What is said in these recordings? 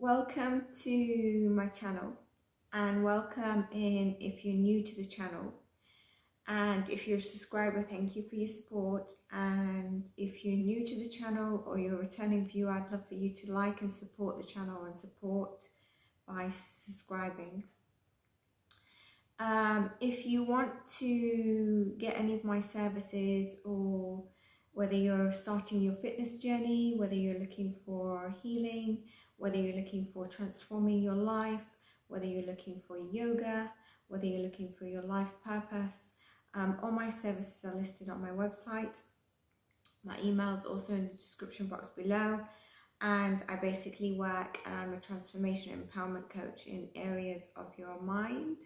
Welcome to my channel, and welcome in if you're new to the channel, and if you're a subscriber, thank you for your support. And if you're new to the channel or you're a returning viewer, I'd love for you to like and support the channel and support by subscribing. If you want to get any of my services, or whether you're starting your fitness journey, whether you're looking for healing, whether you're looking for transforming your life, whether you're looking for yoga, whether you're looking for your life purpose, all my services are listed on my website. My email is also in the description box below. And I basically work, and I'm a transformation and empowerment coach in areas of your mind,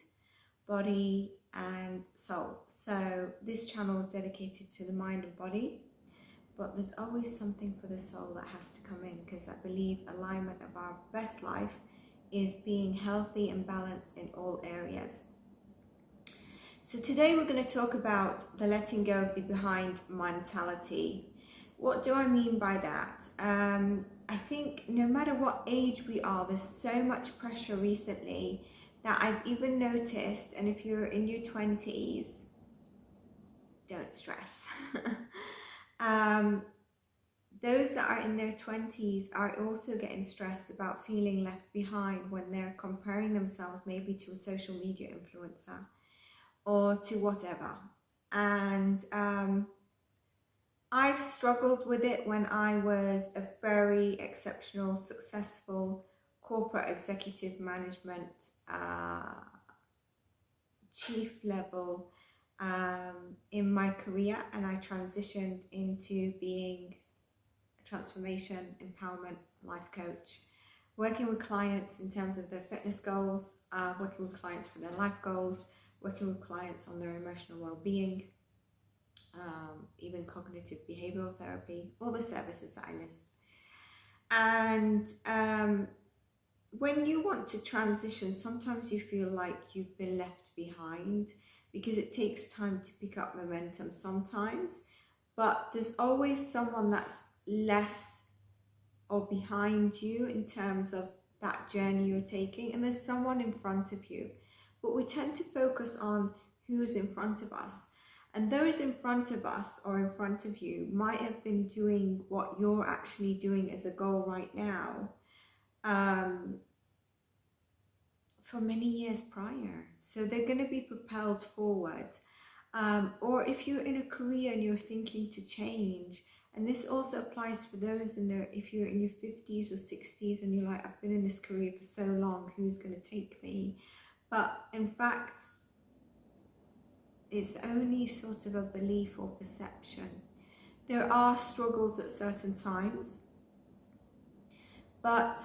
body and soul. So this channel is dedicated to the mind and body, but there's always something for the soul that has to come in, because I believe alignment of our best life is being healthy and balanced in all areas. So today we're going to talk about the letting go of the behind mentality. What do I mean by that? I think no matter what age we are, there's so much pressure recently that I've even noticed, and if you're in your 20s, don't stress. Those that are in their 20s are also getting stressed about feeling left behind when they're comparing themselves maybe to a social media influencer or to whatever. And I've struggled with it when I was a very exceptional, successful corporate executive management chief level in my career, and I transitioned into being a transformation, empowerment life coach, working with clients in terms of their fitness goals, working with clients for their life goals, working with clients on their emotional well-being, even cognitive behavioral therapy, all the services that I list. And when you want to transition, sometimes you feel like you've been left behind, because it takes time to pick up momentum sometimes, but there's always someone that's less or behind you in terms of that journey you're taking, and there's someone in front of you. But we tend to focus on who's in front of us, and those in front of us or in front of you might have been doing what you're actually doing as a goal right now for many years prior. So they're going to be propelled forward. Or if you're in a career and you're thinking to change, and this also applies for those in their, if you're in your 50s or 60s and you're like, I've been in this career for so long, who's going to take me? But in fact, it's only sort of a belief or perception. There are struggles at certain times, but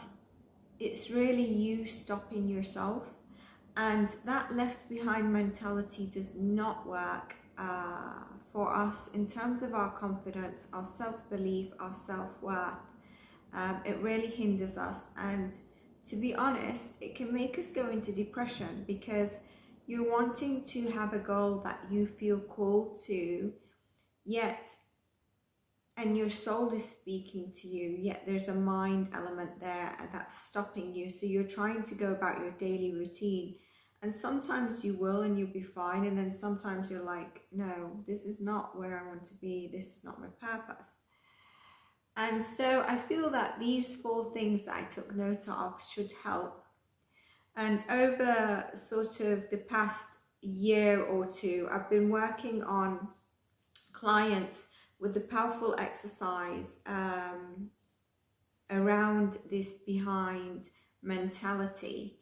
it's really you stopping yourself. And that left behind mentality does not work for us in terms of our confidence, our self-belief, our self-worth. It really hinders us, and to be honest, it can make us go into depression, because you're wanting to have a goal that you feel called to, yet, and your soul is speaking to you, yet there's a mind element there and that's stopping you. So you're trying to go about your daily routine, and sometimes you will and you'll be fine, and then sometimes you're like, no, this is not where I want to be, this is not my purpose. And so I feel that these 4 things that I took note of should help. And over sort of the past year or 2, I've been working on clients with the powerful exercise around this behind mentality,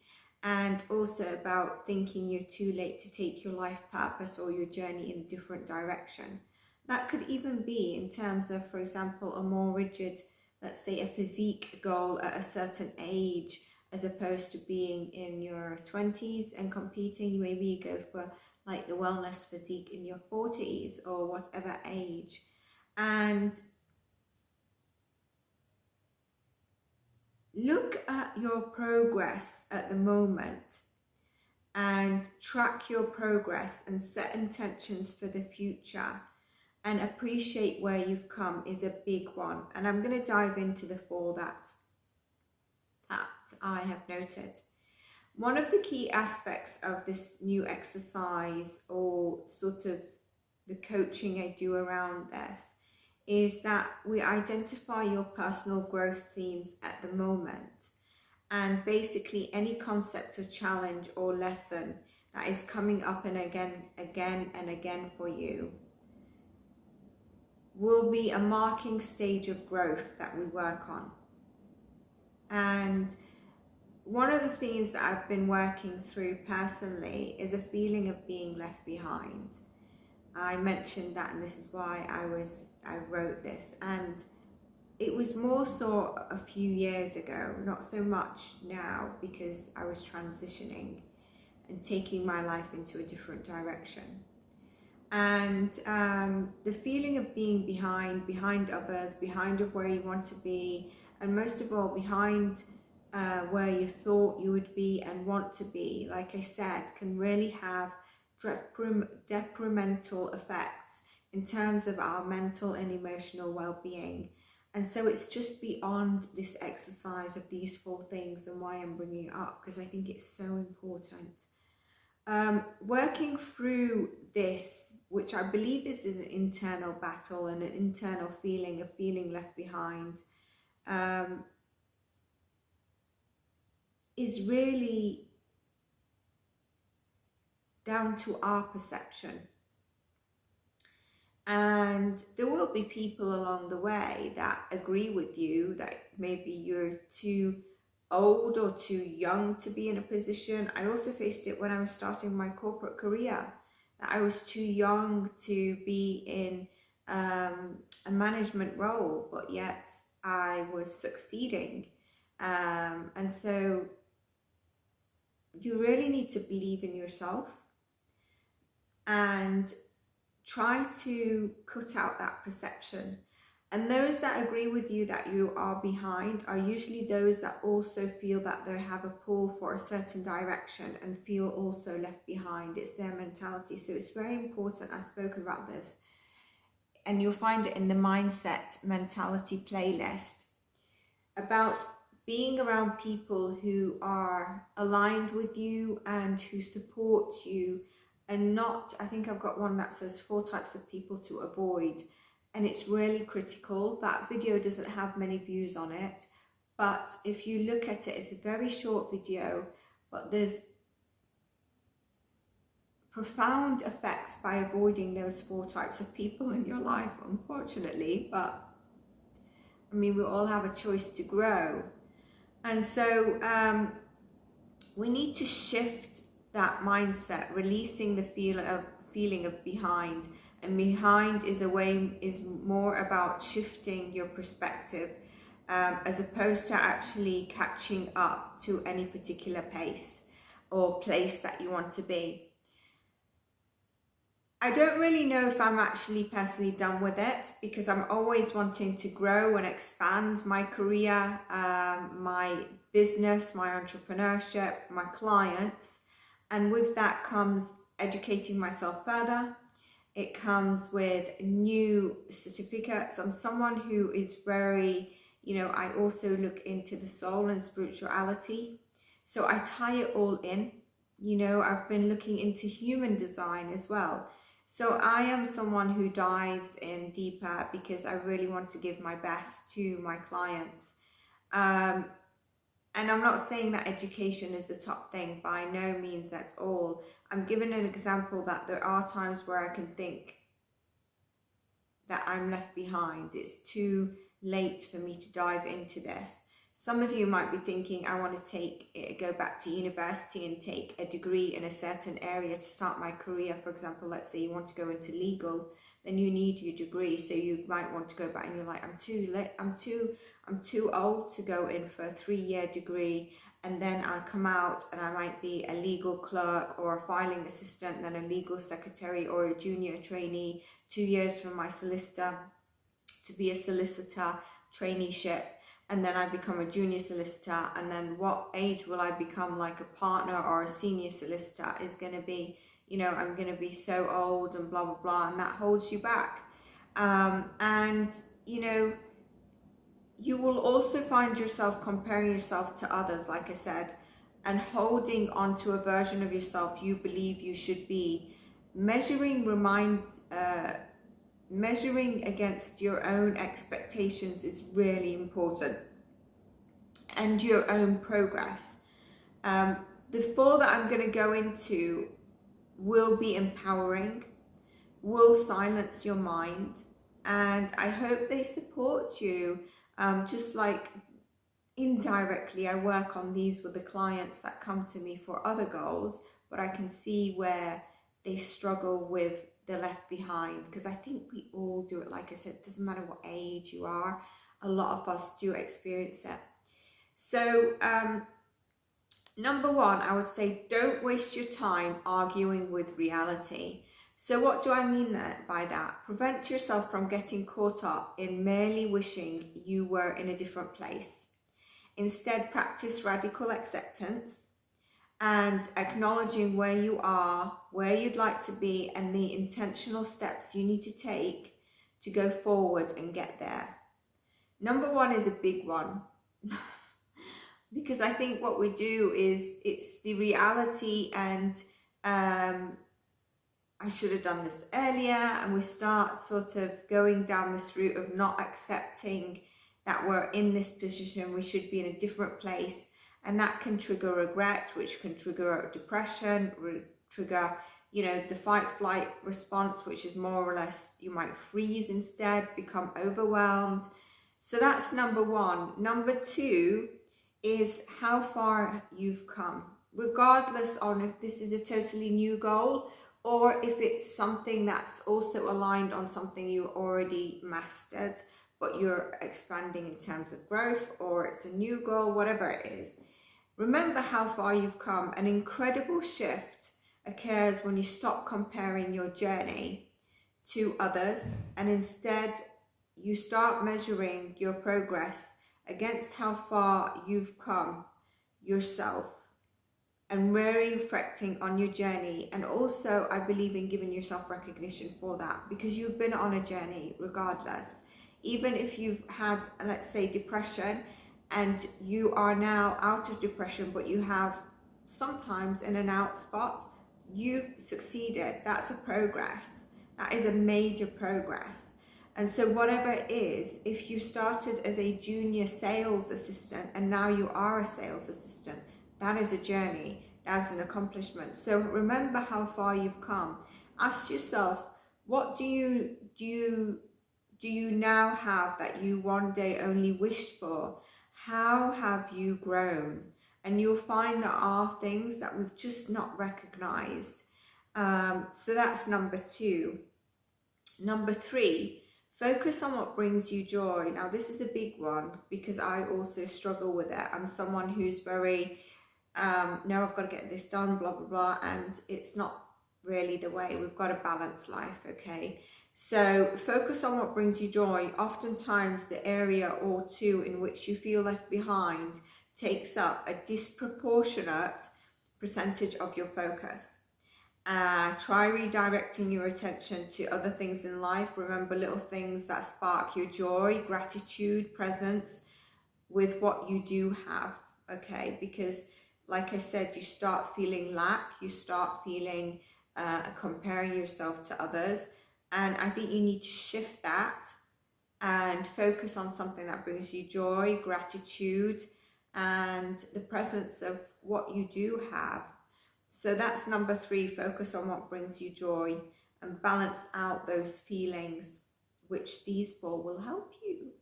and also about thinking you're too late to take your life purpose or your journey in a different direction. That could even be in terms of, for example, a more rigid, let's say a physique goal at a certain age, as opposed to being in your 20s and competing. Maybe you go for like the wellness physique in your 40s or whatever age. And look at your progress at the moment and track your progress and set intentions for the future, and appreciate where you've come is a big one. And I'm going to dive into the 4 that I have noted. One of the key aspects of this new exercise, or sort of the coaching I do around this, is that we identify your personal growth themes at the moment, and basically any concept of challenge or lesson that is coming up and again for you will be a marking stage of growth that we work on. And one of the things that I've been working through personally is a feeling of being left behind. I mentioned that, and this is why I wrote this. And it was more so a few years ago, not so much now, because I was transitioning and taking my life into a different direction. And the feeling of being behind others, behind of where you want to be, and most of all behind where you thought you would be and want to be, like I said, can really have detrimental effects in terms of our mental and emotional well-being. And so it's just beyond this exercise of these 4 things and why I'm bringing it up, because I think it's so important. Working through this, which I believe is an internal battle and an internal feeling of feeling left behind, is really down to our perception. And there will be people along the way that agree with you that maybe you're too old or too young to be in a position. I also faced it when I was starting my corporate career, that I was too young to be in a management role, but yet I was succeeding. And so you really need to believe in yourself and try to cut out that perception. And those that agree with you that you are behind are usually those that also feel that they have a pull for a certain direction and feel also left behind. It's their mentality. So it's very important. I've spoken about this, and you'll find it in the mindset mentality playlist, about being around people who are aligned with you and who support you, and not, I think I've got one that says 4 types of people to avoid, and it's really critical. That video doesn't have many views on it, but if you look at it, it's a very short video, but there's profound effects by avoiding those 4 types of people in your life, unfortunately. But I mean, we all have a choice to grow. And so we need to shift that mindset, releasing the feeling of behind. And behind is more about shifting your perspective, as opposed to actually catching up to any particular pace or place that you want to be. I don't really know if I'm actually personally done with it, because I'm always wanting to grow and expand my career, my business, my entrepreneurship, my clients. And with that comes educating myself further. It comes with new certificates. I'm someone who is very, I also look into the soul and spirituality. So I tie it all in. I've been looking into human design as well. So I am someone who dives in deeper because I really want to give my best to my clients. And I'm not saying that education is the top thing, by no means at all. I'm giving an example that there are times where I can think that I'm left behind. It's too late for me to dive into this. Some of you might be thinking, I want to go back to university and take a degree in a certain area to start my career. For example, let's say you want to go into legal, then you need your degree. So you might want to go back and you're like, I'm too late. I'm too old to go in for a 3-year degree. And then I'll come out and I might be a legal clerk or a filing assistant, then a legal secretary or a junior trainee, 2 years from my solicitor to be a solicitor traineeship. And then I become a junior solicitor, and then what age will I become like a partner or a senior solicitor is going to be, I'm going to be so old and blah, blah, blah, and that holds you back. And you will also find yourself comparing yourself to others, like I said, and holding on to a version of yourself you believe you should be. Measuring against your own expectations is really important, and your own progress. The four that I'm going to go into will be empowering, will silence your mind, and I hope they support you. Just like indirectly, I work on these with the clients that come to me for other goals, but I can see where they struggle with the left behind, because I think we all do it. Like I said, it doesn't matter what age you are, a lot of us do experience it. So number one, I would say, don't waste your time arguing with reality. So what do I mean by that? Prevent yourself from getting caught up in merely wishing you were in a different place. Instead, practice radical acceptance and acknowledging where you are, where you'd like to be, and the intentional steps you need to take to go forward and get there. Number one is a big one. Because I think what we do is, it's the reality, and I should have done this earlier, and we start sort of going down this route of not accepting that we're in this position, we should be in a different place, and that can trigger regret, which can trigger depression, trigger, you know, the fight-flight response, which is more or less, you might freeze instead, become overwhelmed. So that's number one. Number two is how far you've come, regardless on if this is a totally new goal or if it's something that's also aligned on something you already mastered, but you're expanding in terms of growth, or it's a new goal, whatever it is. Remember how far you've come. An incredible shift occurs when you stop comparing your journey to others, and instead you start measuring your progress against how far you've come yourself, and really reflecting on your journey. And also, I believe in giving yourself recognition for that, because you've been on a journey regardless. Even if you've had, let's say, depression, and you are now out of depression, but you have sometimes in and out spot, you've succeeded. That's a progress. That is a major progress. And so whatever it is, if you started as a junior sales assistant and now you are a sales assistant, that is a journey. That's an accomplishment. So remember how far you've come. Ask yourself, what do you now have that you one day only wished for? How have you grown? And you'll find there are things that we've just not recognized. So that's number two. Number three, focus on what brings you joy. Now, this is a big one because I also struggle with it. I'm someone who's very, no, I've got to get this done, blah, blah, blah. And it's not really the way. We've got a balanced life, okay? So focus on what brings you joy. Oftentimes, the area or two in which you feel left behind takes up a disproportionate percentage of your focus. Try redirecting your attention to other things in life. Remember little things that spark your joy, gratitude, presence with what you do have, okay? Because like I said, you start feeling lack, you start feeling comparing yourself to others. And I think you need to shift that and focus on something that brings you joy, gratitude, and the presence of what you do have. So that's number three, focus on what brings you joy and balance out those feelings, which these four will help you.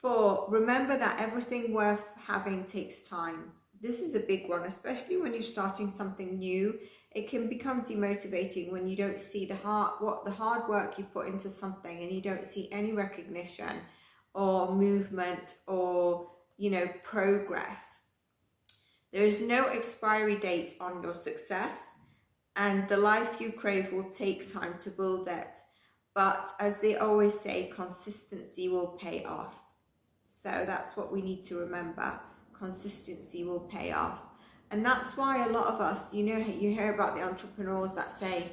Four, remember that everything worth having takes time. This is a big one, especially when you're starting something new. It can become demotivating when you don't see the hard work you put into something and you don't see any recognition or movement or, you know, progress. There is no expiry date on your success, and the life you crave will take time to build it. But as they always say, consistency will pay off. So that's what we need to remember. Consistency will pay off. And that's why a lot of us, you know, you hear about the entrepreneurs that say,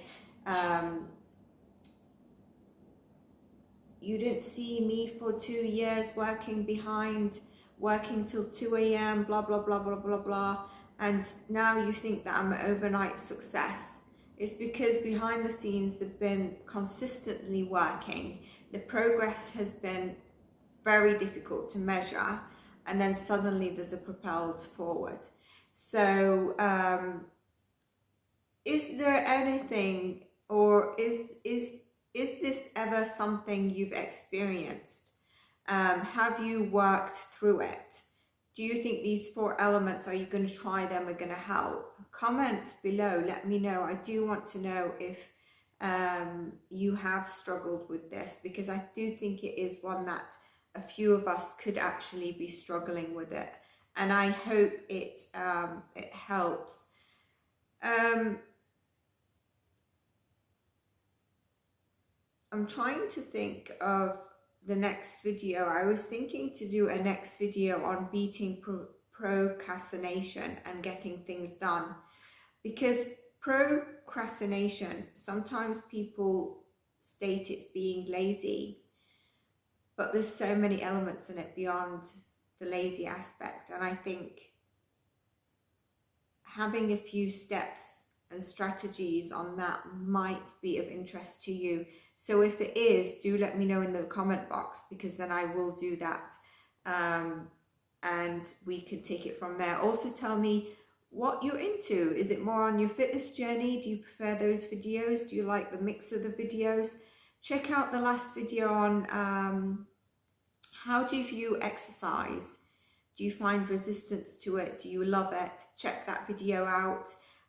you didn't see me for 2 years working till 2 a.m, blah, blah, blah, blah, blah, blah, and now you think that I'm an overnight success. It's because behind the scenes they've been consistently working. The progress has been very difficult to measure, and then suddenly there's a propelled forward. So is there anything, or is this ever something you've experienced? Have you worked through it? Do you think these 4 elements, are you going to try them, are going to help? Comment below, let me know. I do want to know if you have struggled with this, because I do think it is one that a few of us could actually be struggling with it, and I hope it helps. I'm trying to think of the next video. I was thinking to do a next video on beating procrastination and getting things done, because procrastination, sometimes people state it's being lazy, but there's so many elements in it beyond the lazy aspect, and I think having a few steps and strategies on that might be of interest to you. So if it is, do let me know in the comment box, because then I will do that, and we can take it from there. Also tell me what you're into. Is it more on your fitness journey? Do you prefer those videos? Do you like the mix of the videos? Check out the last video on how do you view exercise? Do you find resistance to it? Do you love it? Check that video out.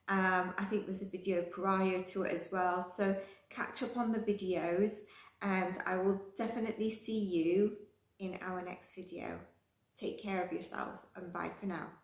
I think there's a video prior to it as well. So catch up on the videos, and I will definitely see you in our next video. Take care of yourselves, and bye for now.